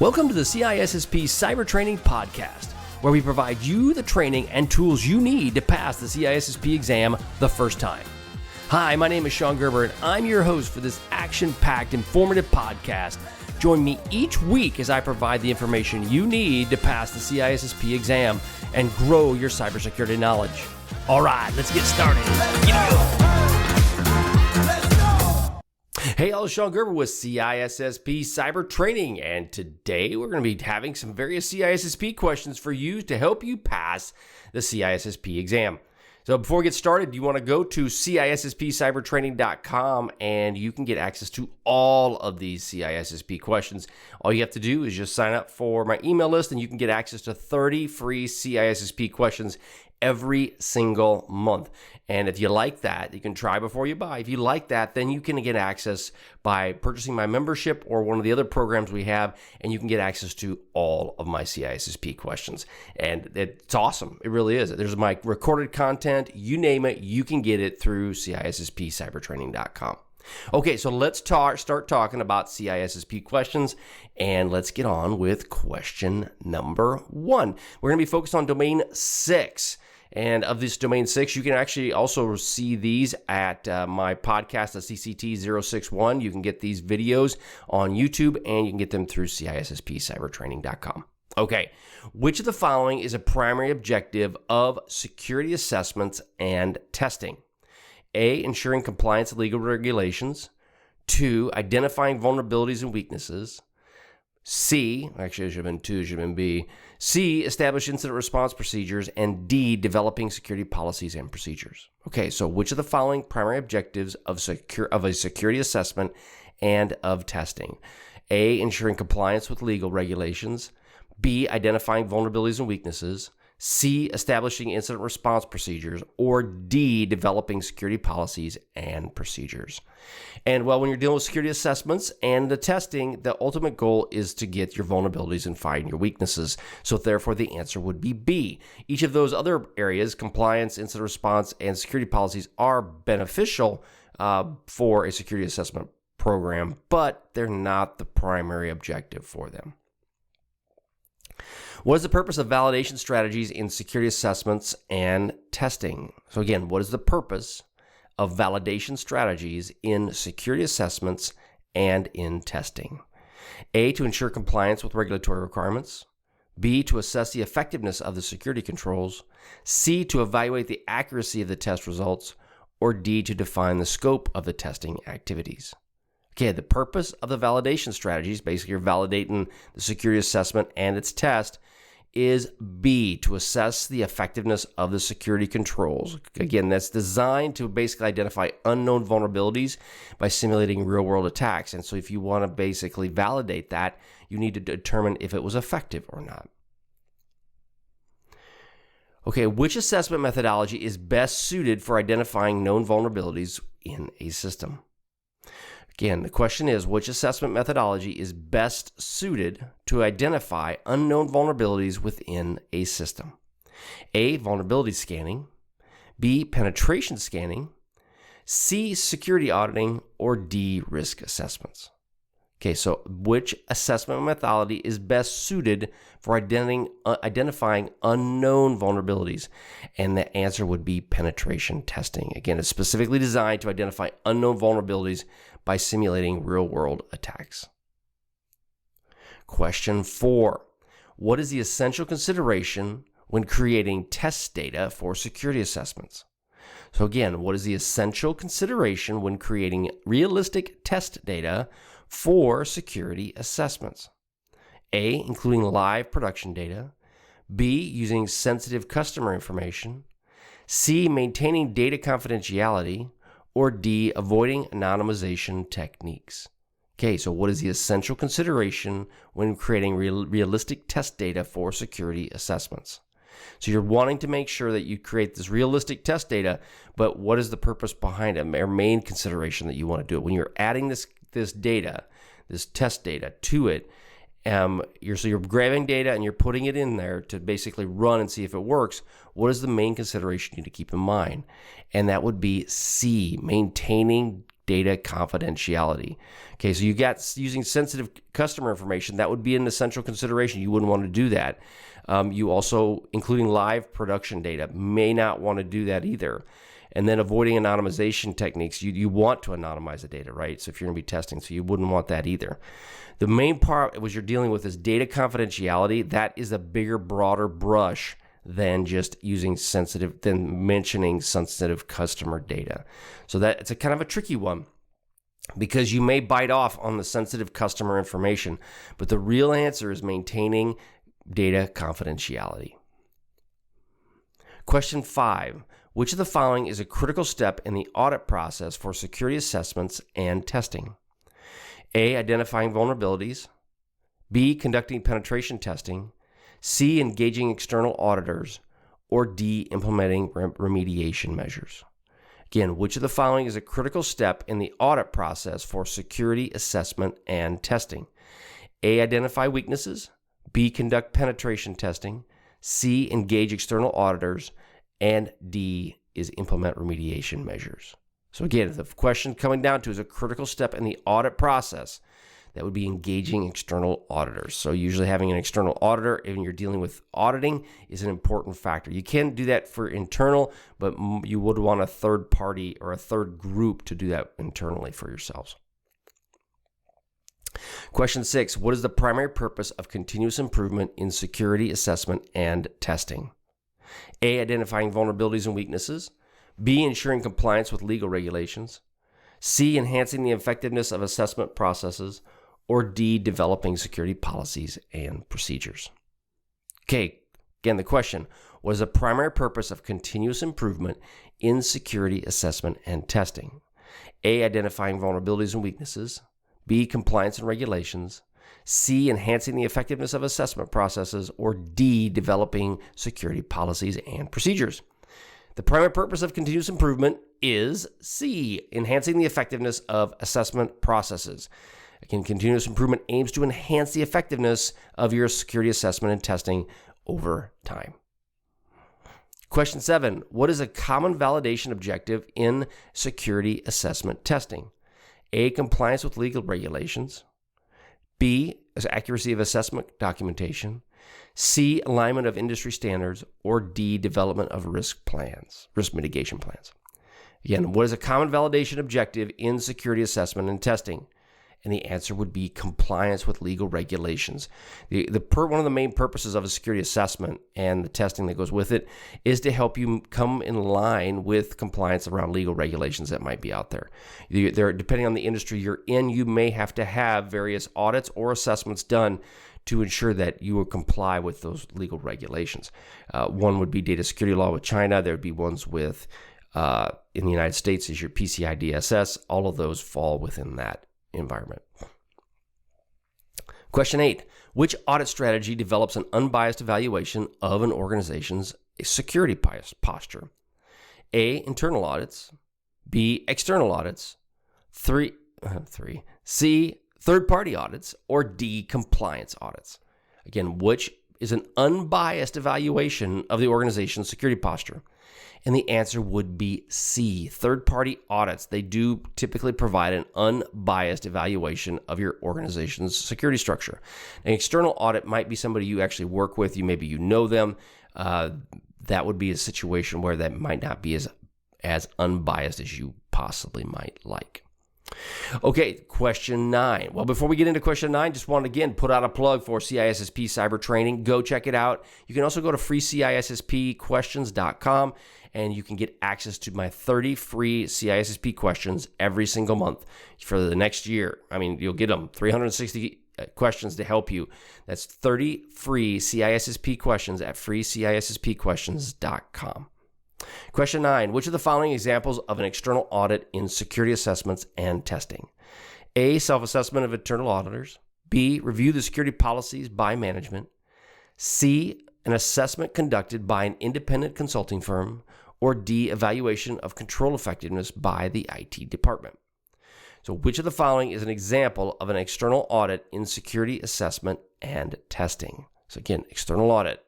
Welcome to the CISSP Cyber Training Podcast, where we provide you the training and tools you need to pass the CISSP exam the first time. Hi, my name is Sean Gerber, and I'm your host for this action-packed, informative podcast. Join me each week as I provide the information you need to pass the CISSP exam and grow your cybersecurity knowledge. All right, let's get started. Hey, I'm Sean Gerber with CISSP Cyber Training, and today we're going to be having some various CISSP questions for you to help you pass the CISSP exam. So before we get started, you want to go to CISSPcybertraining.com and you can get access to all of these CISSP questions. All you have to do is just sign up for my email list and you can get access to 30 free CISSP questions every single month. And if you like that, you can try before you buy. If you like that, then you can get access by purchasing my membership or one of the other programs we have, and you can get access to all of my CISSP questions. And it's awesome. It really is. There's my recorded content. You name it, you can get it through CISSPcybertraining.com. Okay, so let's start talking about CISSP questions, and let's get on with question number 1. We're going to be focused on domain 6. And of this domain 6, you can actually also see these at my podcast at CCT 061. You can get these videos on YouTube, and you can get them through CISSPcybertraining.com. Okay, which of the following is a primary objective of security assessments and testing? A, ensuring compliance with legal regulations. 2, identifying vulnerabilities and weaknesses. C, actually it should have been 2, it should have been B. C, establish incident response procedures. And D, developing security policies and procedures. Okay, so which of the following primary objectives of a security assessment and of testing? A, ensuring compliance with legal regulations. B, identifying vulnerabilities and weaknesses. C, establishing incident response procedures, or D, developing security policies and procedures. And well, when you're dealing with security assessments and the testing, the ultimate goal is to get your vulnerabilities and find your weaknesses. So therefore, the answer would be B. Each of those other areas, compliance, incident response, and security policies, are beneficial for a security assessment program, but they're not the primary objective for them. What is the purpose of validation strategies in security assessments and testing? So again, what is the purpose of validation strategies in security assessments and in testing? A, to ensure compliance with regulatory requirements. B, to assess the effectiveness of the security controls. C, to evaluate the accuracy of the test results. Or D, to define the scope of the testing activities. Okay, the purpose of the validation strategies, basically you're validating the security assessment and its test, is B, to assess the effectiveness of the security controls. Again, that's designed to basically identify unknown vulnerabilities by simulating real-world attacks. And so if you want to basically validate that, you need to determine if it was effective or not. Okay, which assessment methodology is best suited for identifying known vulnerabilities in a system? Again, the question is, which assessment methodology is best suited to identify unknown vulnerabilities within a system? A, vulnerability scanning. B, penetration scanning. C, security auditing. Or D, risk assessments. Okay, so which assessment methodology is best suited for identifying unknown vulnerabilities? And the answer would be penetration testing. Again, it's specifically designed to identify unknown vulnerabilities by simulating real-world attacks. Question 4. What is the essential consideration when creating test data for security assessments? So again, what is the essential consideration when creating realistic test data for security assessments? A, including live production data. B, using sensitive customer information. C, maintaining data confidentiality. Or D, avoiding anonymization techniques. Okay, so what is the essential consideration when creating realistic test data for security assessments? So you're wanting to make sure that you create this realistic test data, but what is the purpose behind it, or main consideration that you want to do it? When you're adding this data, this test data to it, you're grabbing data and you're putting it in there to basically run and see if it works. What is the main consideration you need to keep in mind? And that would be C, maintaining data confidentiality. Okay, so you got using sensitive customer information, that would be an essential consideration. You wouldn't want to do that. You also, including live production data, may not want to do that either. And then avoiding anonymization techniques, you want to anonymize the data, right? So if you're going to be testing, so you wouldn't want that either. The main part was you're dealing with is data confidentiality. That is a bigger, broader brush than just mentioning sensitive customer data. So that it's a kind of a tricky one, because you may bite off on the sensitive customer information, but the real answer is maintaining data confidentiality. Question 5. Which of the following is a critical step in the audit process for security assessments and testing? A, identifying vulnerabilities. B, conducting penetration testing. C, engaging external auditors. Or D, implementing remediation measures. Again, which of the following is a critical step in the audit process for security assessment and testing? A, identify weaknesses. B, conduct penetration testing. C, engage external auditors. And D is implement remediation measures. So again, the question coming down to is a critical step in the audit process, that would be engaging external auditors. So usually having an external auditor, when you're dealing with auditing, is an important factor. You can do that for internal, but you would want a third party or a third group to do that internally for yourselves. Question 6, what is the primary purpose of continuous improvement in security assessment and testing? A, identifying vulnerabilities and weaknesses. B, ensuring compliance with legal regulations. C, enhancing the effectiveness of assessment processes. Or D, developing security policies and procedures. Okay, again, the question, what is the primary purpose of continuous improvement in security assessment and testing? A, identifying vulnerabilities and weaknesses. B, compliance and regulations. C, enhancing the effectiveness of assessment processes. Or D, developing security policies and procedures. The primary purpose of continuous improvement is C, enhancing the effectiveness of assessment processes. Again, continuous improvement aims to enhance the effectiveness of your security assessment and testing over time. Question 7, what is a common validation objective in security assessment testing? A, compliance with legal regulations. B, accuracy of assessment documentation. C, alignment of industry standards. Or D, development of risk mitigation plans. Again, what is a common validation objective in security assessment and testing? And the answer would be compliance with legal regulations. One of the main purposes of a security assessment and the testing that goes with it is to help you come in line with compliance around legal regulations that might be out there. Depending on the industry you're in, you may have to have various audits or assessments done to ensure that you will comply with those legal regulations. One would be data security law with China. There would be ones with, in the United States, is your PCI DSS. All of those fall within that environment. Question 8, which audit strategy develops an unbiased evaluation of an organization's security posture? A, internal audits. B, external audits. C, third-party audits. Or D, compliance audits. Again, which is an unbiased evaluation of the organization's security posture? And the answer would be C, third-party audits. They do typically provide an unbiased evaluation of your organization's security structure. An external audit might be somebody you actually work with. Maybe you know them. That would be a situation where that might not be as unbiased as you possibly might like. Okay, question 9. Well, before we get into question 9, just want to again put out a plug for CISSP Cyber Training. Go check it out. You can also go to freeCISSPquestions.com and you can get access to my 30 free CISSP questions every single month for the next year. I mean, you'll get them 360 questions to help you. That's 30 free CISSP questions at freeCISSPquestions.com. Question 9, which of the following examples of an external audit in security assessments and testing? A, self-assessment of internal auditors. B, review the security policies by management. C, an assessment conducted by an independent consulting firm. Or D, evaluation of control effectiveness by the IT department. So which of the following is an example of an external audit in security assessment and testing? So again, external audit.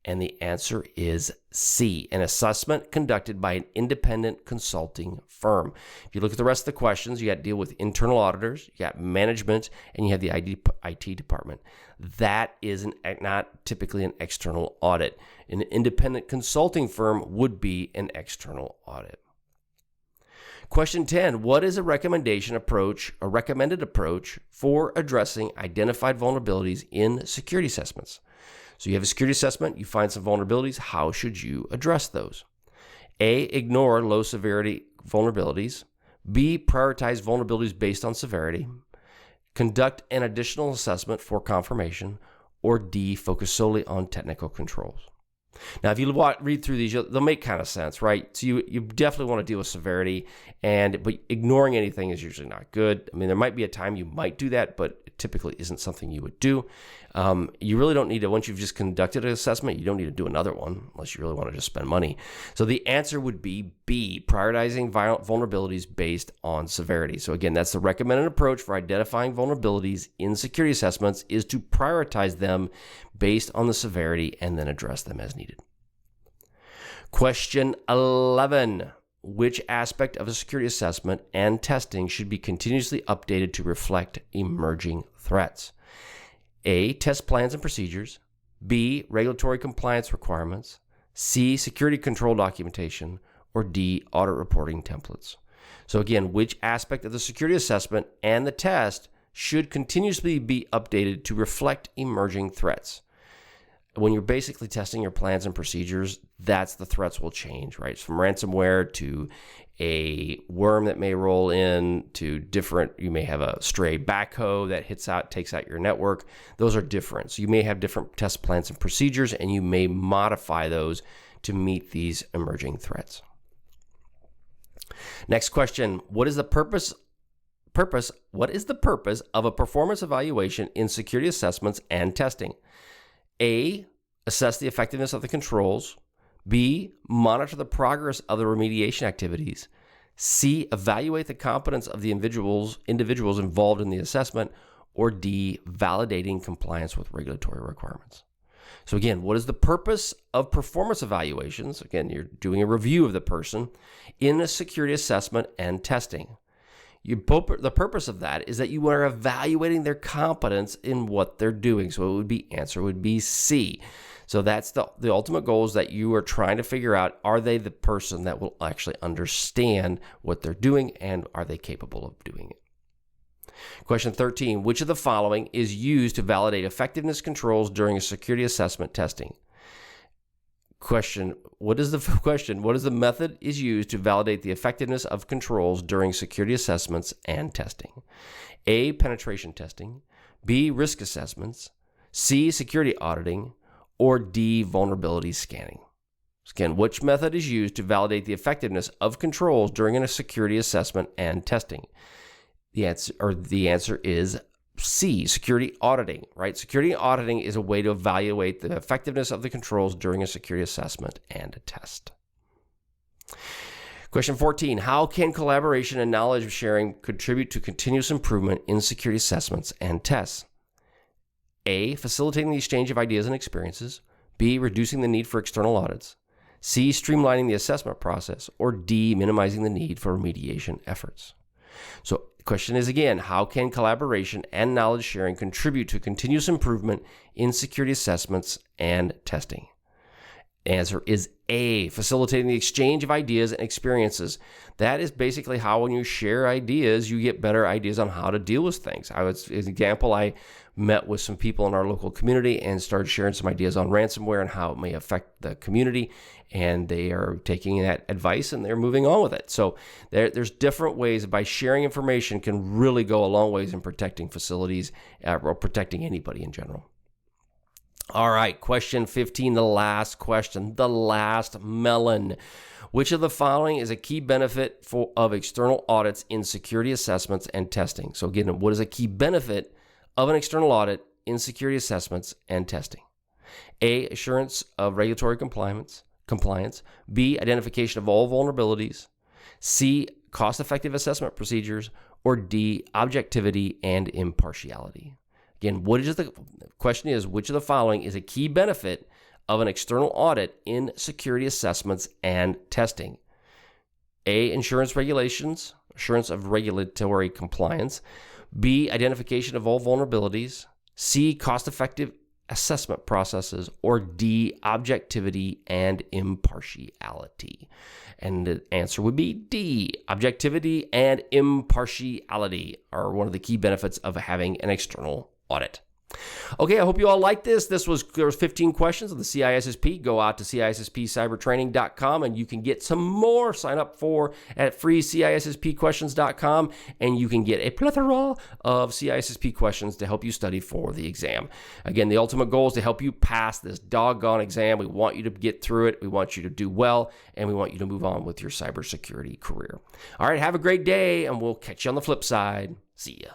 And the answer is C, an assessment conducted by an independent consulting firm. If you look at the rest of the questions, you got to deal with internal auditors, you got management, and you have the IT department. That is not typically an external audit. An independent consulting firm would be an external audit. Question 10, what is a recommended approach for addressing identified vulnerabilities in security assessments? So you have a security assessment, you find some vulnerabilities. How should you address those? A, ignore low severity vulnerabilities. B, prioritize vulnerabilities based on severity. Conduct an additional assessment for confirmation. Or D, focus solely on technical controls. Now, if you read through these, they'll make kind of sense, right? So you definitely want to deal with severity, but ignoring anything is usually not good. I mean, there might be a time you might do that, but it typically isn't something you would do. You really don't need to, once you've just conducted an assessment, you don't need to do another one unless you really want to just spend money. So the answer would be B, prioritizing vulnerabilities based on severity. So again, that's the recommended approach for identifying vulnerabilities in security assessments, is to prioritize them based on the severity and then address them as needed. Question 11. Which aspect of a security assessment and testing should be continuously updated to reflect emerging threats? A, test plans and procedures. B, regulatory compliance requirements. C, security control documentation. Or D, audit reporting templates. So again, which aspect of the security assessment and the test should continuously be updated to reflect emerging threats? When you're basically testing your plans and procedures, that's the threats will change, right? From ransomware to a worm that may roll in to different, you may have a stray backhoe that takes out your network. Those are different. So you may have different test plans and procedures, and you may modify those to meet these emerging threats. Next question, what is the purpose of a performance evaluation in security assessments and testing? A, assess the effectiveness of the controls. B, monitor the progress of the remediation activities. C, evaluate the competence of the individuals involved in the assessment. Or D, validating compliance with regulatory requirements. So again, what is the purpose of performance evaluations? Again, you're doing a review of the person in a security assessment and testing. The purpose of that is that you are evaluating their competence in what they're doing. So answer would be C. So that's the ultimate goal, is that you are trying to figure out, are they the person that will actually understand what they're doing, and are they capable of doing it? Question 13, which of the following is used to validate effectiveness controls during a security assessment testing? What is the method is used to validate the effectiveness of controls during security assessments and testing? A, penetration testing. B, risk assessments. C, security auditing. Or D, vulnerability scanning. Again, which method is used to validate the effectiveness of controls during a security assessment and testing? The answer is C, security auditing, right? Security auditing is a way to evaluate the effectiveness of the controls during a security assessment and a test. Question 14, how can collaboration and knowledge sharing contribute to continuous improvement in security assessments and tests? A, facilitating the exchange of ideas and experiences. B, reducing the need for external audits. C, streamlining the assessment process. Or D, minimizing the need for remediation efforts. So the question is again, how can collaboration and knowledge sharing contribute to continuous improvement in security assessments and testing? The answer is A, facilitating the exchange of ideas and experiences. That is basically how, when you share ideas, you get better ideas on how to deal with things. As an example, I met with some people in our local community and started sharing some ideas on ransomware and how it may affect the community, and they are taking that advice and they're moving on with it. So there's different ways. By sharing information can really go a long ways in protecting facilities or protecting anybody in general. All right, question 15, the last question, the last melon. Which of the following is a key benefit of external audits in security assessments and testing? So again, what is a key benefit of an external audit in security assessments and testing? A, assurance of regulatory compliance. B, identification of all vulnerabilities. C, cost-effective assessment procedures. Or D, objectivity and impartiality. Again, the question is, which of the following is a key benefit of an external audit in security assessments and testing? A, insurance regulations, assurance of regulatory compliance. B, identification of all vulnerabilities. C, cost-effective assessment processes. Or D, objectivity and impartiality. And the answer would be D. Objectivity and impartiality are one of the key benefits of having an external audit. Okay, I hope you all liked this. There was 15 questions of the CISSP. Go out to CISSPcybertraining.com and you can get some more. Sign up at freeCISSPquestions.com and you can get a plethora of CISSP questions to help you study for the exam. Again, the ultimate goal is to help you pass this doggone exam. We want you to get through it. We want you to do well, and we want you to move on with your cybersecurity career. All right, have a great day, and we'll catch you on the flip side. See ya.